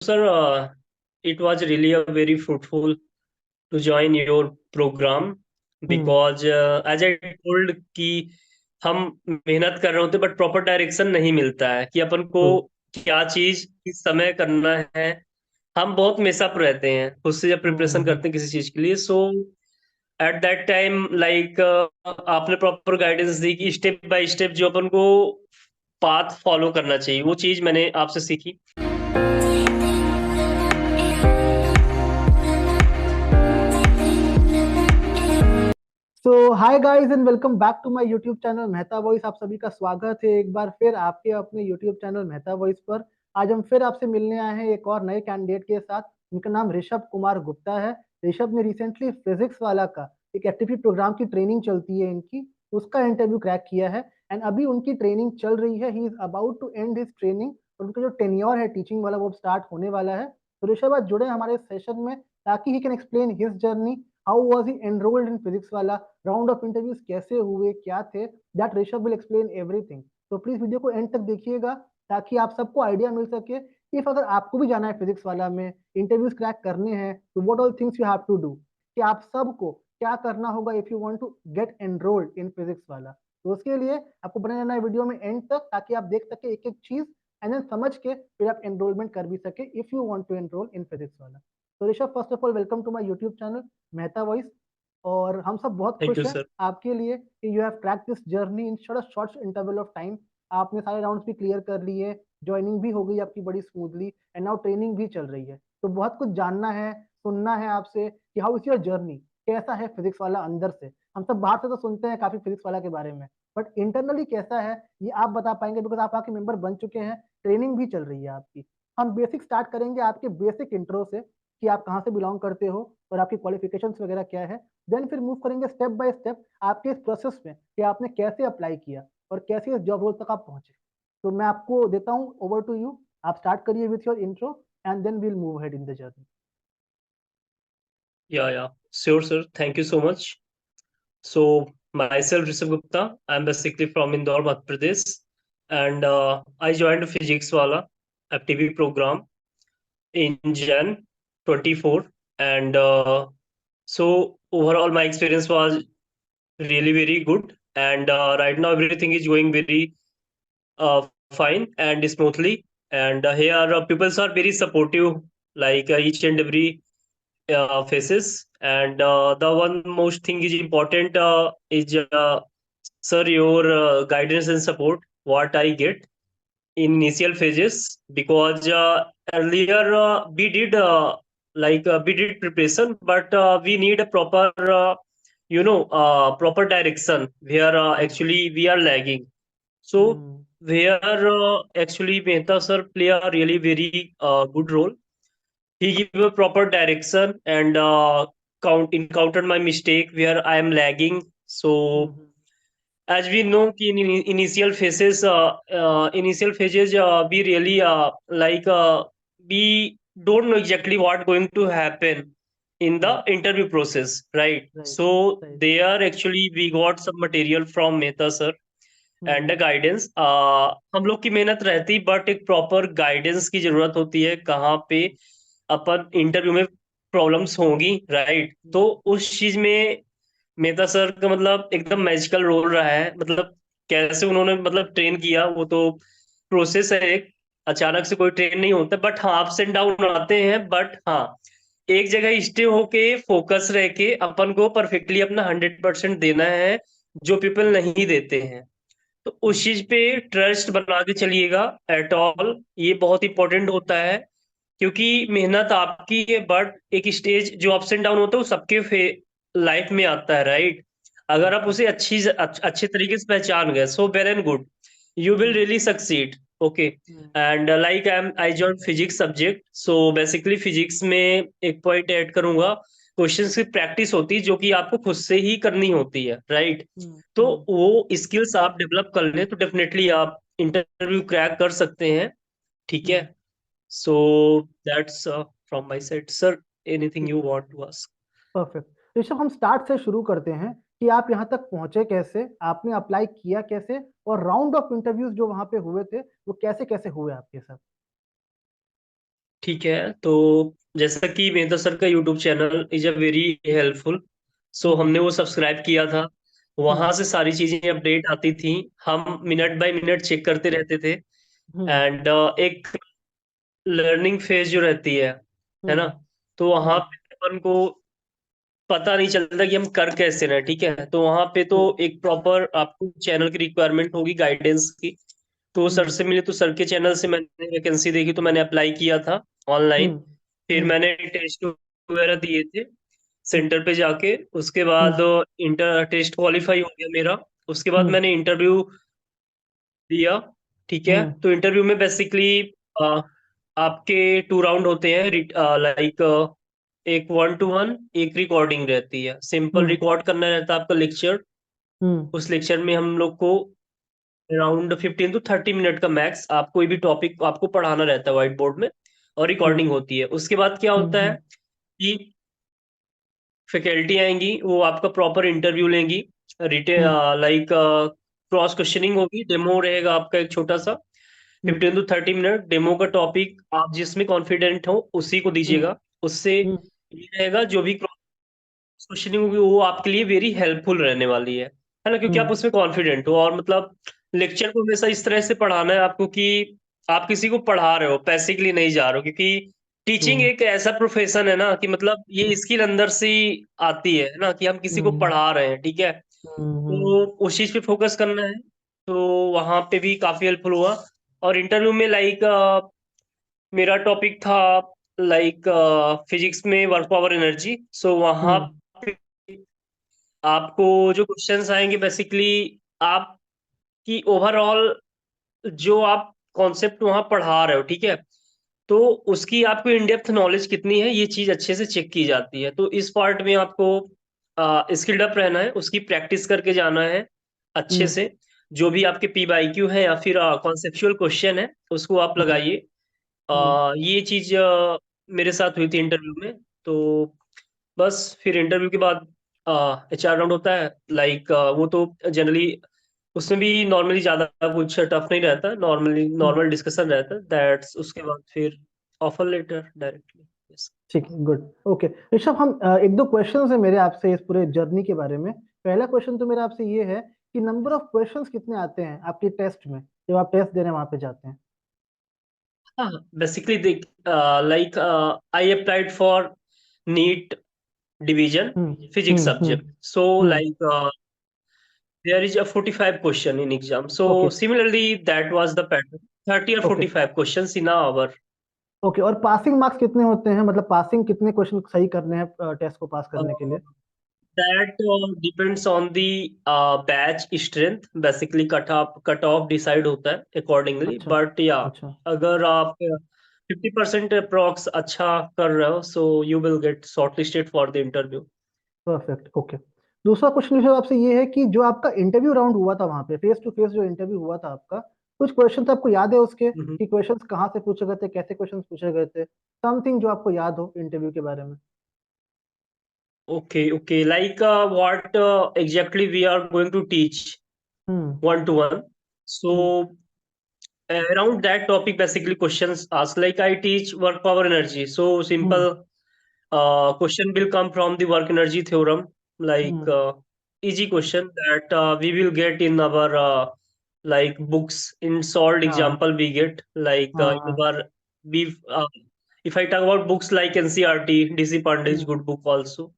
Sir, it was really a very fruitful to join your program hmm. because as I told कि हम मेहनत कर रहे होते बट प्रॉपर डायरेक्शन नहीं मिलता है कि अपन को ट्रू। क्या चीज किस समय करना है। हम बहुत मेसअप रहते हैं खुद से जब प्रिपरेशन हम्म। करते हैं किसी चीज के लिए। सो एट दैट टाइम लाइक आपने प्रॉपर गाइडेंस दी कि स्टेप बाय स्टेप जो अपन को पाथ फॉलो करना चाहिए, वो चीज मैंने आपसे सीखी। So hi guys and welcome back to my YouTube channel Mehta Voice. आप सभी का स्वागत है एक बार फिर आपके अपने यूट्यूब चैनल मेहता वॉइस पर। आज हम फिर आपसे मिलने आए हैं एक और नए कैंडिडेट के साथ। इनका नाम ऋषभ कुमार गुप्ता है। ऋषभ ने रिसेंटली फिजिक्स वाला का एक एफटीपी प्रोग्राम की ट्रेनिंग चलती है इनकी, उसका इंटरव्यू क्रैक किया है एंड अभी उनकी ट्रेनिंग चल रही है। He is about to end his training और उनका जो टेन्योर है टीचिंग वाला वो स्टार्ट होने वाला है। तो ऋषभ आज जुड़े हैं हमारे सेशन में ताकि he can explain his journey, how was he enrolled in physics वाला, राउंड ऑफ इंटरव्यूज कैसे हुए, क्या थे, that Rishabh will explain everything. तो प्लीज वीडियो को एंड तक देखिएगा ताकि आप सबको आइडिया मिल सके। इफ अगर आपको भी जाना है फिजिक्स वाला में, इंटरव्यूज क्रैक करने हैं, तो what all things you have to do, कि आप सबको क्या करना होगा if you want to get enrolled in physics वाला। तो उसके लिए आपको बने रहना है वीडियो में एंड तक ताकि आप देख सके एक एक चीज एंड देन समझ के फिर आप एनरोलमेंट कर भी सके if you want to enrol in physics वाला। तो Rishabh, first of all welcome to my YouTube channel Mehta voice. और हम सब बहुत थैंक खुश यू हैं सर। आपके लिए कि you have crack this journey in short interval of time. आपने सारे राउंड्स भी क्लियर कर लिए, ज्वाइनिंग भी हो गई आपकी बड़ी स्मूथली एंड नाउ ट्रेनिंग भी चल रही है। तो बहुत कुछ जानना है, सुनना है आपसे कि हाउ इज योर जर्नी, कैसा है फिजिक्स वाला अंदर से। हम सब बाहर से तो सुनते हैं काफी फिजिक्स वाला के बारे में, बट इंटरनली कैसा है ये आप बता पाएंगे बिकॉज आप आपके मेंबर बन चुके हैं, ट्रेनिंग भी चल रही है आपकी। हम बेसिक स्टार्ट करेंगे आपके बेसिक इंट्रो से कि आप कहाँ से बिलोंग करते हो और आपकी क्वालिफिकेशंस वगैरह क्या है। देन फिर मूव करेंगे स्टेप बाय स्टेप आपके इस प्रोसेस में कि आपने कैसे अप्लाई किया और कैसे इस जॉब रोल तक आप पहुंचे। तो मैं आपको देता हूँ ओवर टू यू। आप स्टार्ट करिए with your intro and then we'll move ahead in the journey. Yeah, sure, sir. Thank you so much. So, myself, Rishabh Gupta. I'm basically from Indore, Madhya Pradesh, and I joined Physics Wala FTP program in Jan 24, and so overall my experience was really very good, and right now everything is going very fine and smoothly, and here people are very supportive, like each and every faces, and the one most thing is important is sir your guidance and support what I get in initial phases, because earlier we did preparation, but we need a proper proper direction where actually we are lagging. So hmm. where actually Mehta sir play a really very good role. He gave a proper direction and count encountered my mistake where I am lagging. So hmm. as we know कि in initial phases we really we don't know exactly what going to happen in the right. interview process, right? Right. So right. there actually we got some material from Mehta sir and hmm. Guidance. हम लोग की मेहनत रहती but एक proper guidance की जरूरत होती है कहाँ पे अपन इंटरव्यू में प्रॉब्लम्स होंगी, राइट? तो उस चीज में मेहता सर का मतलब एकदम मैजिकल रोल रहा है। मतलब कैसे उन्होंने मतलब ट्रेन किया, वो तो प्रोसेस है एक, अचानक से कोई ट्रेन नहीं होता, बट हाँ अप्स एंड डाउन आते हैं, बट हाँ एक जगह स्टे होके फोकस रह के अपन को परफेक्टली अपना 100% देना है, जो पीपल नहीं देते हैं। तो उस चीज पे ट्रस्ट बना के चलिएगा एट ऑल, ये बहुत इंपॉर्टेंट होता है। क्योंकि मेहनत आपकी है, बट एक स्टेज जो अप्स एंड डाउन होता है वो सबके लाइफ में आता है, राइट? अगर आप उसे अच्छे तरीके से पहचान गए, so well and good, you will really succeed. Okay. And like I join physics subject, so basically physics में एक पॉइंट ऐड करूंगा, क्वेश्चंस की प्रैक्टिस होती है जो कि आपको खुद से ही करनी होती है, राइट? तो वो स्किल्स आप डेवलप कर लें तो डेफिनेटली आप इंटरव्यू क्रैक कर सकते हैं, ठीक है? So that's from my side, sir. Anything you want to ask? Perfect Rishabh, हम स्टार्ट से शुरू करते हैं कि आप यहाँ तक पहुंचे कैसे, आपने अप्लाई किया कैसे और राउंड ऑफ इंटरव्यूज जो वहां पे हुए थे वो कैसे कैसे हुए आपके साथ। ठीक है। तो जैसा कि मेहता सर का YouTube channel is a very helpful, so hmm हमने वो सब्सक्राइब किया था। हम्म वहां से सारी चीजें अपडेट आती थी, हम मिनट बाय मिनट चेक करते रहते थे। हम्म एंड एक लर्निंग फेज जो रहती है ना, हम्म तो वहां हम्म पे अपन को पता नहीं चलता कि हम कर कैसे रहे हैं। ठीक है, तो वहां पे तो हम्म एक प्रॉपर आपको चैनल की रिक्वायरमेंट होगी, गाइडेंस की। तो सर हम्म से मिले, तो सर के चैनल से मैंने वैकेंसी देखी, तो मैंने अप्लाई किया था ऑनलाइन। हम्म फिर हम्म मैंने टेस्ट वगैरह दिए थे हम्म सेंटर पे जाके। उसके बाद हम्म इंटर टेस्ट क्वालिफाई हो गया मेरा। उसके बाद हम्म मैंने इंटरव्यू दिया। ठीक है, हम्म तो इंटरव्यू में बेसिकली आपके 2 राउंड होते हैं, लाइक एक 1-to-1, एक रिकॉर्डिंग रहती है। सिंपल हम्म रिकॉर्ड करना रहता है आपका लेक्चर। हम्म उस लेक्चर में हम लोग को अराउंड 15 to 30 मिनट का मैक्स आप कोई भी टॉपिक आपको पढ़ाना रहता है व्हाइट बोर्ड में, और हम्म रिकॉर्डिंग होती है। उसके बाद क्या होता है हम्म कि फैकल्टी आएंगी, वो आपका प्रॉपर इंटरव्यू लेंगी। रिटे हम्म लाइक क्रॉस क्वेश्चनिंग होगी, डेमो रहेगा आपका एक छोटा सा। हम्म 15 to 30 मिनट डेमो का टॉपिक आप जिसमें कॉन्फिडेंट हो उसी को हम्म दीजिएगा। उससे हम्म ये रहेगा, जो भी क्वेश्चनिंग होगी वो आपके लिए वेरी हेल्पफुल रहने वाली है ना, क्योंकि आप हम्म उसमें कॉन्फिडेंट हो। और मतलब लेक्चर को हमेशा इस तरह से पढ़ाना है आपको कि आप किसी को पढ़ा रहे हो, पैसे के लिए नहीं जा रहे हो। क्योंकि टीचिंग हम्म एक ऐसा प्रोफेशन है ना कि मतलब ये स्किल अंदर से ही आती है ना, कि हम किसी को हम्म पढ़ा रहे हैं। ठीक है, हम्म तो उस चीज पे फोकस करना है। तो वहां पे भी काफी हेल्पफुल हुआ। और इंटरव्यू में लाइक मेरा टॉपिक था लाइक फिजिक्स में वर्क पावर एनर्जी। सो वहां हम्म पे आपको जो क्वेश्चंस आएंगे बेसिकली आपकी ओवरऑल जो आप कॉन्सेप्ट वहां पढ़ा रहे हो, ठीक है, तो उसकी आपको इन डेप्थ नॉलेज कितनी है, ये चीज अच्छे से चेक की जाती है। तो इस पार्ट में आपको स्किल्ड अप रहना है, उसकी प्रैक्टिस करके जाना है अच्छे हम्म से। जो भी आपके पी बाई क्यू है या फिर कॉन्सेप्चुअल क्वेश्चन है, उसको आप हम्म लगाइए। हम्म ये चीज मेरे साथ हुई थी इंटरव्यू में। तो बस फिर इंटरव्यू के बाद HR राउंड होता है, लाइक वो तो जनरली उसमें भी नॉर्मली ज्यादा कुछ टफ नहीं रहता, नॉर्मली हम्म नॉर्मल डिस्कशन रहता है, दैट्स। उसके बाद फिर ऑफर लेटर डायरेक्टली। यस। ठीक है, गुड। ओके ऋषभ, हम एक दो क्वेश्चन है मेरे आपसे इस पूरे जर्नी के बारे में। पहला क्वेश्चन तो मेरा आपसे ये है कि नंबर ऑफ क्वेश्चंस कितने आते हैं आपके टेस्ट में जब आप टेस्ट देने वहां पे जाते हैं? हाँ, बेसिकली देख, like I applied for NEET division physics hmm subject. So hmm like there is a 45 question in exam. Okay So similarly, that was the pattern. 30 or okay 45 questions in an hour. Okay, और passing marks कितने होते हैं, मतलब passing कितने question सही करने हैं test को पास करने के Uh, लिए? that depends on the batch strength. Basically, cut off decide होता है accordingly. अच्छा But yeah, अच्छा, अगर आप 50% अप्रॉक्स अच्छा कर रहे हो, so you will get shortlisted for the interview. Perfect. Okay, दूसरा क्वेश्चन ऋषभ आपसे ये है कि जो आपका इंटरव्यू राउंड हुआ था वहां पे फेस टू फेस जो इंटरव्यू हुआ था आपका, कुछ क्वेश्चन आपको याद है उसके Mhm. कि क्वेश्चंस कहाँ से पूछे गए थे, कैसे क्वेश्चंस पूछे गए थे, समथिंग जो आपको याद हो इंटरव्यू के बारे में? Okay, okay. Like what exactly we are going to teach hmm 1-to-1. Hmm So around that topic, basically questions asked, like I teach work power energy, so hmm simple question will come from the work energy theorem, like hmm easy question that we will get in our like books. In solved हाँ example we get like in हाँ, our we if I talk about books like NCRT, DC Pandey's hmm good book also.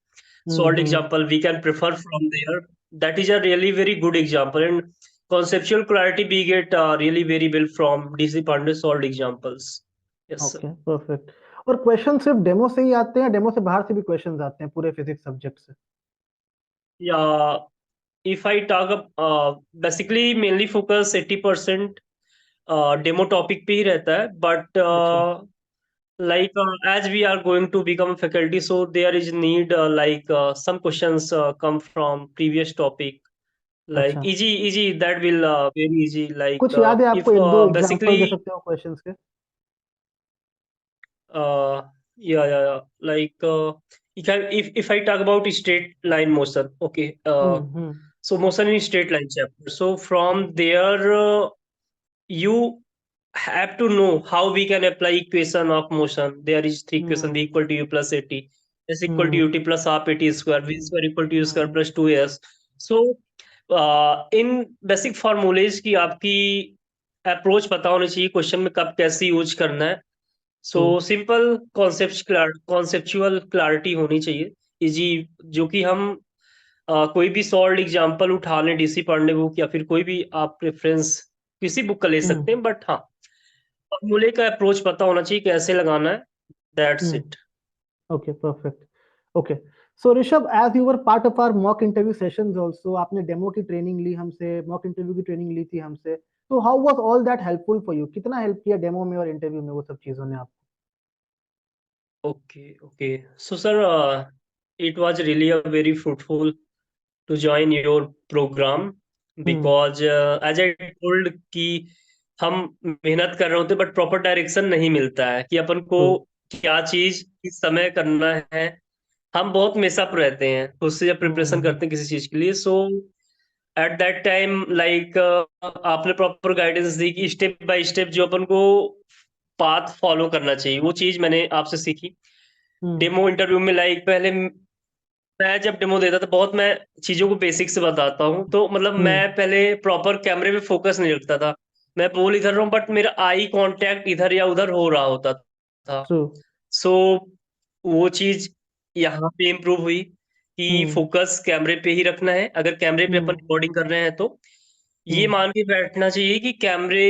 Solved hmm, example we can prefer from there. That is a really very good example. And conceptual clarity we get really very well from DC Pandey solved examples. Yes, sir. Okay perfect. और question सिर्फ demo से ही आते हैं, demo से बाहर से भी questions आते हैं पूरे फिजिक्स सब्जेक्ट से? Yeah, if I talk basically mainly focus 80% demo topic पे ही रहता है, बट अच्छा like as we are going to become faculty, so there is need like some questions come from previous topic, like अच्छा, easy that will very easy, like कुछ याद है आपको, if एक दो basically एग्जांपल दे सकते हो क्वेश्चंस के? uh, yeah, like if I talk about straight line motion, okay, hmm so motion in straight line chapter, so from there you have to know how we can apply equation of motion. There is three equation: v hmm equal to u plus at, s equal to hmm ut plus half at square, v square equal to u square hmm plus 2s. So in basic formulas की आपकी approach पता होनी चाहिए, question में कब कैसे use करना है. So true simple conceptual clarity होनी चाहिए, इजी, जो कि हम कोई भी सॉल्ड एग्जांपल उठा लें डीसी पढ़ने बुक या फिर कोई भी आप रेफरेंस किसी बुक का ले सकते हम्म हैं, बट हाँ, फॉर्मूले का अप्रोच पता होना चाहिए कैसे लगाना है. That's hmm it. Okay perfect okay so Rishabh as you were part of our mock interview sessions also आपने डेमो की ट्रेनिंग ली हमसे मॉक इंटरव्यू की ट्रेनिंग ली थी हमसे तो how was all that helpful for you कितना हेल्प किया डेमो में और इंटरव्यू में वो सब चीजों ने आपको Okay, okay. So, sir, it was really a very fruitful to join your program hmm because as I told कि हम मेहनत कर रहे होते बट प्रॉपर डायरेक्शन नहीं मिलता है कि अपन को ट्रू क्या चीज किस समय करना है. हम बहुत मेसअप रहते हैं खुद से जब प्रिपरेशन हम्म करते हैं किसी चीज के लिए. सो एट दैट टाइम लाइक आपने प्रॉपर गाइडेंस दी कि स्टेप बाय स्टेप जो अपन को पाथ फॉलो करना चाहिए, वो चीज मैंने आपसे सीखी हम्म डेमो इंटरव्यू में. लाइक पहले मैं जब डेमो देता था बहुत मैं चीजों को बेसिक से बताता हूँ, तो मतलब हम्म मैं पहले प्रॉपर कैमरे पे फोकस नहीं रखता था. मैं बोल इधर रहा हूँ बट मेरा आई कांटेक्ट इधर या उधर हो रहा होता था. ट्रू सो वो चीज यहाँ पे इम्प्रूव हुई कि हम्म फोकस कैमरे पे ही रखना है. अगर कैमरे पे अपन हम्म रिकॉर्डिंग कर रहे हैं तो ये हम्म मान के बैठना चाहिए कि कैमरे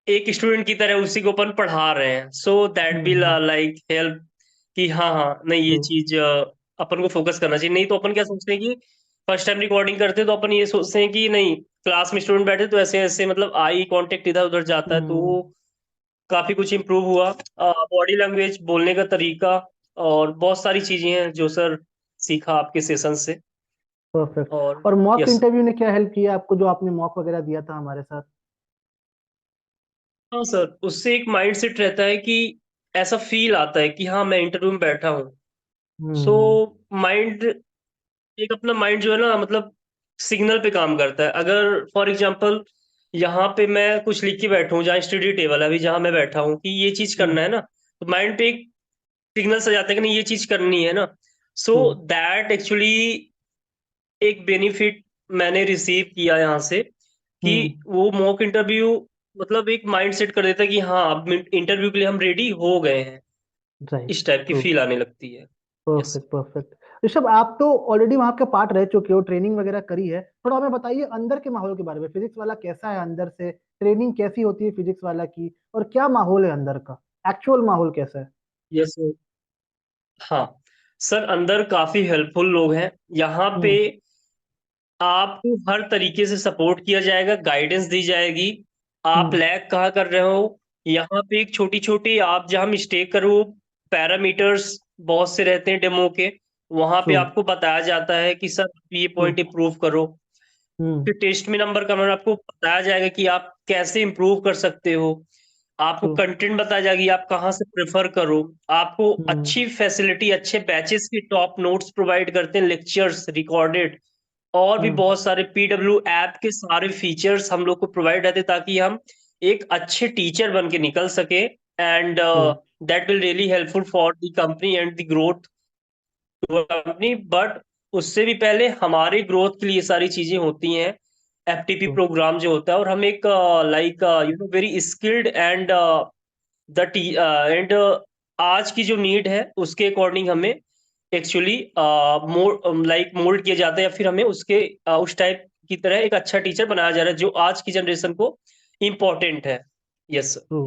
एक स्टूडेंट की तरह उसी को अपन पढ़ा रहे हैं. So that will hmm like help कि हाँ हाँ नहीं ये ट्रू चीज अपन को फोकस करना चाहिए. नहीं तो अपन क्या सोचते हैं कि फर्स्ट टाइम रिकॉर्डिंग करते हैं तो अपन ये सोचते हैं कि नहीं क्लास में स्टूडेंट बैठे तो ऐसे ऐसे मतलब आई कांटेक्ट इधर उधर जाता है. तो हम्म वो काफी कुछ इम्प्रूव हुआ, बॉडी लैंग्वेज, बोलने का तरीका, और बहुत सारी चीजें हैं जो सर सीखा आपके सेशन से. परफेक्ट और और मॉक यस. इंटरव्यू ने क्या हेल्प किया आपको जो आपने मॉक वगैरह दिया था हमारे साथ हाँ सर, उससे एक माइंड सेट रहता है कि ऐसा फील आता है कि हाँ मैं इंटरव्यू में बैठा हूँ. सो हम्म माइंड, एक अपना माइंड जो है ना मतलब सिग्नल पे काम करता है. अगर फॉर एग्जांपल यहाँ पे मैं कुछ लिख के बैठा हूँ, जहाँ स्टडी टेबल है अभी जहाँ मैं बैठा हूँ कि ये चीज हम्म करना है ना, तो माइंड पे एक सिग्नल सा जाता है कि नहीं ये चीज करनी है ना. सो ट्रू दैट एक्चुअली एक बेनिफिट मैंने रिसीव किया यहाँ से कि हम्म वो मॉक इंटरव्यू मतलब एक माइंड सेट कर देता है कि हाँ अब इंटरव्यू के लिए हम रेडी हो गए हैं. राइट इस टाइप की ट्रू फील आने लगती है. यस. परफेक्ट परफेक्ट ऋषभ आप तो ऑलरेडी वहां के पार्ट रह चुके हो ट्रेनिंग वगैरह करी है थोड़ा हमें बताइए अंदर के माहौल के बारे में फिजिक्स वाला कैसा है अंदर से ट्रेनिंग कैसी होती है फिजिक्स वाला की और क्या माहौल है अंदर का एक्चुअल माहौल कैसा है यस. हाँ सर, अंदर काफी हेल्पफुल लोग हैं यहाँ पे. हम्म आपको हर तरीके से सपोर्ट किया जाएगा, गाइडेंस दी जाएगी. आप हम्म लैग कहाँ कर रहे हो, यहाँ पे एक छोटी छोटी आप जहाँ मिस्टेक करो पैरामीटर्स बहुत से रहते हैं डेमो के, वहां पे ट्रू आपको बताया जाता है कि सर ये ट्रू पॉइंट इम्प्रूव करो. हम्म फिर टेस्ट में नंबर का मतलब आपको बताया जाएगा कि आप कैसे इम्प्रूव कर सकते हो. आपको ट्रू कंटेंट बताया जाएगा कि आप कहाँ से प्रेफर करो. आपको हम्म अच्छी फैसिलिटी, अच्छे बैचेस की टॉप नोट्स प्रोवाइड करते हैं, लेक्चर्स रिकॉर्डेड, और भी हम्म बहुत सारे पीडब्ल्यू ऐप के सारे फीचर्स हम लोग को प्रोवाइड रहते हैं ताकि हम एक अच्छे टीचर बन के निकल सके. And true that will really helpful for the company and the growth company. But उससे भी पहले हमारे ग्रोथ के लिए ये सारी चीजें होती हैं. एफटीपी ट्रू प्रोग्राम जो होता है, और हम एक like very skilled and the end आज की जो नीड है उसके अकॉर्डिंग हमें एक्चुअली मोल्ड किया जाता है, या फिर हमें उसके उस टाइप की तरह एक अच्छा टीचर बनाया जा रहा है जो आज की जनरेशन को इम्पोर्टेंट है. Yes sir. True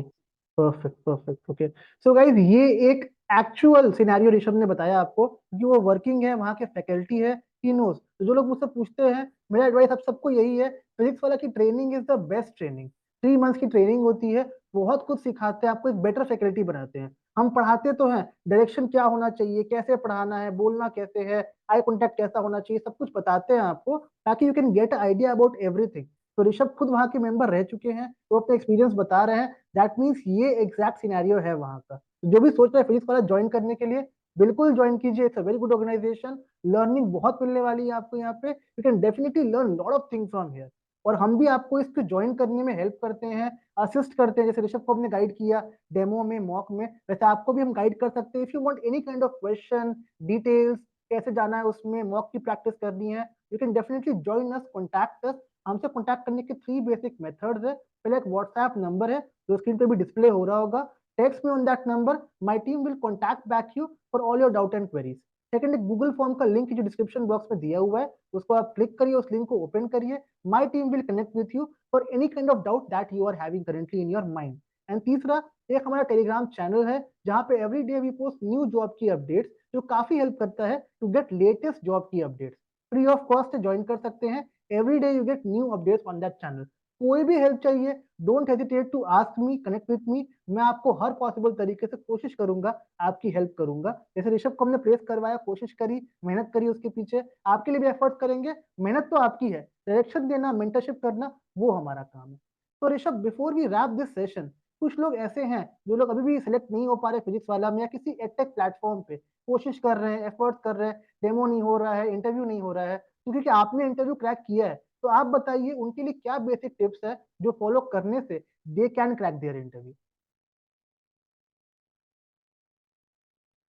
perfect perfect okay so guys ये एक एक्चुअल सिनेरियो ऋषभ ने बताया आपको कि वो वर्किंग है वहाँ के फैकल्टी है ही नोस तो जो लोग मुझसे पूछते हैं मेरा एडवाइस आप सबको यही है फिजिक्स वाला की training is the best training 3 months की ट्रेनिंग होती है बहुत कुछ सिखाते हैं आपको एक बेटर फैकल्टी बनाते हैं हम पढ़ाते तो हैं डायरेक्शन क्या होना चाहिए कैसे पढ़ाना है बोलना कैसे है आई कॉन्टेक्ट कैसा होना चाहिए सब कुछ बताते हैं आपको ताकि you can get idea about everything तो ऋषभ खुद वहाँ के मेंबर रह चुके हैं वो अपने एक्सपीरियंस बता रहे हैं दैट मीन्स ये एग्जैक्ट सिनेरियो है वहाँ का जो भी सोच रहे हैं फिजिक्स वाला ज्वाइन करने के लिए बिल्कुल ज्वाइन कीजिए it's a very good organisation learning बहुत मिलने वाली है आपको यहाँ पे you can definitely learn lot of things from here और हम भी आपको इस पे ज्वाइन करने में हेल्प करते हैं असिस्ट करते हैं, जैसे ऋषभ को हमने गाइड किया डेमो में, मॉक में, वैसे आपको भी हम गाइड कर सकते हैं। If you want any kind of question, details, कैसे जाना है उसमें, मॉक की प्रैक्टिस करनी है, you can definitely join us, contact us. हमसे कॉन्टैक्ट करने के 3 बेसिक मेथड्स है। पहले एक व्हाट्सएप नंबर है जो स्क्रीन पे भी डिस्प्ले हो रहा होगा, text me on that number, my team will contact back you for all your doubt and queries. Second, एक गूगल फॉर्म का लिंक जो डिस्क्रिप्शन बॉक्स में दिया हुआ है, उसको आप क्लिक करिए, उस लिंक को ओपन करिए, my team will connect with you for any kind of doubt that you are having currently in your mind. And तीसरा, एक हमारा टेलीग्राम चैनल है जहाँ पे every day we post new job की अपडेट्स, जो काफी हेल्प करता है टू गेट लेटेस्ट जॉब की updates. Free of cost join कर सकते हैं, every day you get new updates on that channel. कोई भी हेल्प चाहिए, don't hesitate to ask me, connect with me. मैं आपको हर पॉसिबल तरीके से कोशिश करूंगा, आपकी हेल्प करूंगा। जैसे ऋषभ को हमने प्लेस करवाया, कोशिश करी, मेहनत करी उसके पीछे, आपके लिए भी एफर्ट करेंगे। मेहनत तो आपकी है, डायरेक्शन देना, मेंटरशिप करना वो हमारा काम है। तो Rishabh, before we wrap this session, कुछ लोग ऐसे हैं जो लोग अभी भी सिलेक्ट नहीं हो पा रहे फिजिक्स वाला में, या किसी एडटेक प्लेटफॉर्म पे कोशिश कर रहे हैं, एफर्ट कर रहे हैं, डेमो नहीं हो रहा है, इंटरव्यू नहीं हो रहा है, क्योंकि कि आपने इंटरव्यू क्रैक किया है। तो आप बताइए उनके लिए क्या बेसिक टिप्स है जो फॉलो करने से they can crack their interview.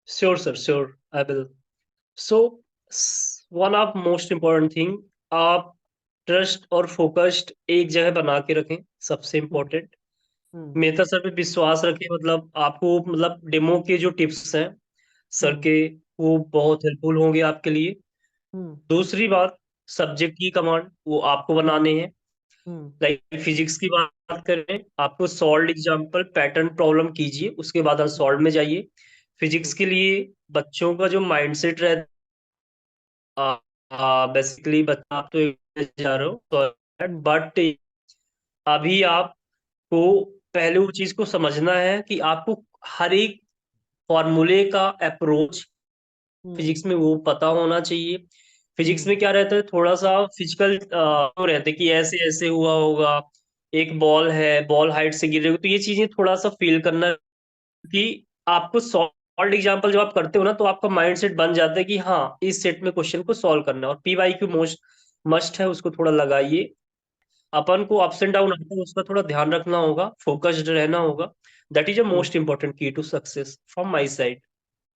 Sure, sir. Sure, I will. So, one of most important thing, आप ट्रस्ट और फोकस्ड एक जगह बना के रखें, सबसे हम्म। इम्पोर्टेंट। हम्म। मेहता सर पे विश्वास रखें, मतलब आपको, मतलब डेमो के जो टिप्स हैं सर हम्म। के, वो बहुत हेल्पफुल होंगे आपके लिए। हम्म। दूसरी बात, सब्जेक्ट की कमांड वो आपको हम्म। बनाने हैं। हम्म। लाइक फिजिक्स की बात करें, आपको सॉल्व एग्जांपल पैटर्न प्रॉब्लम कीजिए, उसके बाद सॉल्व में जाइए। फिजिक्स हम्म। के लिए बच्चों का जो माइंडसेट रहता बेसिकली, बच्चा आप तो एक जा रहे हो, हम्म। बट अभी आपको पहले वो चीज को समझना है कि आपको हर एक फॉर्मूले का अप्रोच हम्म। फिजिक्स में वो पता होना चाहिए। फिजिक्स हम्म। में क्या रहता है, थोड़ा सा फिजिकल रहता है कि ऐसे ऐसे हुआ होगा, एक बॉल है, बॉल हाइट से गिर रही होगी, तो ये चीजें थोड़ा सा फील करना कि आपको सॉल्व एग्जांपल जब आप करते हो ना, तो आपका माइंड सेट बन जाता है कि हाँ, इस सेट में क्वेश्चन को सॉल्व करना है। और P Y Q most must है, उसको थोड़ा लगाइए। अपन को अप्स एंड डाउन आता है, उसका थोड़ा ध्यान रखना होगा, फोकस्ड रहना होगा। That is a hmm. Most important key to success from my side.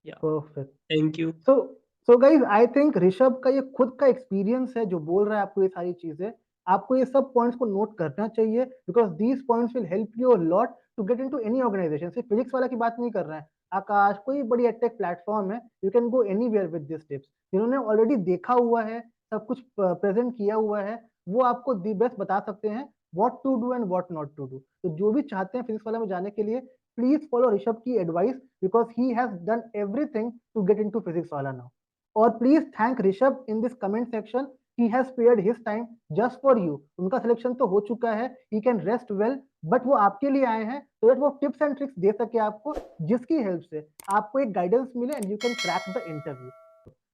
Yeah, perfect. Thank you. So so guys, I think Rishabh का ये खुद का एक्सपीरियंस है जो बोल रहा है आपको ये सारी चीजें। आपको ये सब पॉइंट्स को नोट करना चाहिए, because these points will help you a lot to get into any organisation. सिर्फ फिजिक्स वाला की बात नहीं कर रहे हैं, आकाश कोई बड़ी एडटेक प्लेटफॉर्म है, you can go anywhere with this tips. जिन्होंने ऑलरेडी देखा हुआ है, सब कुछ प्रेजेंट किया हुआ है, वो आपको दी बेस्ट बता सकते हैं what to do and what not to do. तो जो भी चाहते हैं फिजिक्स वाला में जाने के लिए, प्लीज फॉलो ऋषभ की advice, because he has done everything to get into Physics Wallah now. और please thank Rishabh in this comment section, he has spared his time just for you. उनका सिलेक्शन तो हो चुका है, he can rest well, but वो आपके लिए आए हैं तो दैट वो टिप्स एंड ट्रिक्स दे सके आपको, जिसकी हेल्प से आपको एक गाइडेंस मिले and you can crack the interview.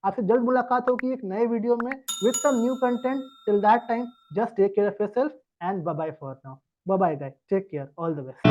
आपसे जल्द मुलाकात होगी एक नए वीडियो में with some new content. Till that time, just take care of yourself and bye bye for now. Bye bye guys, take care, all the best.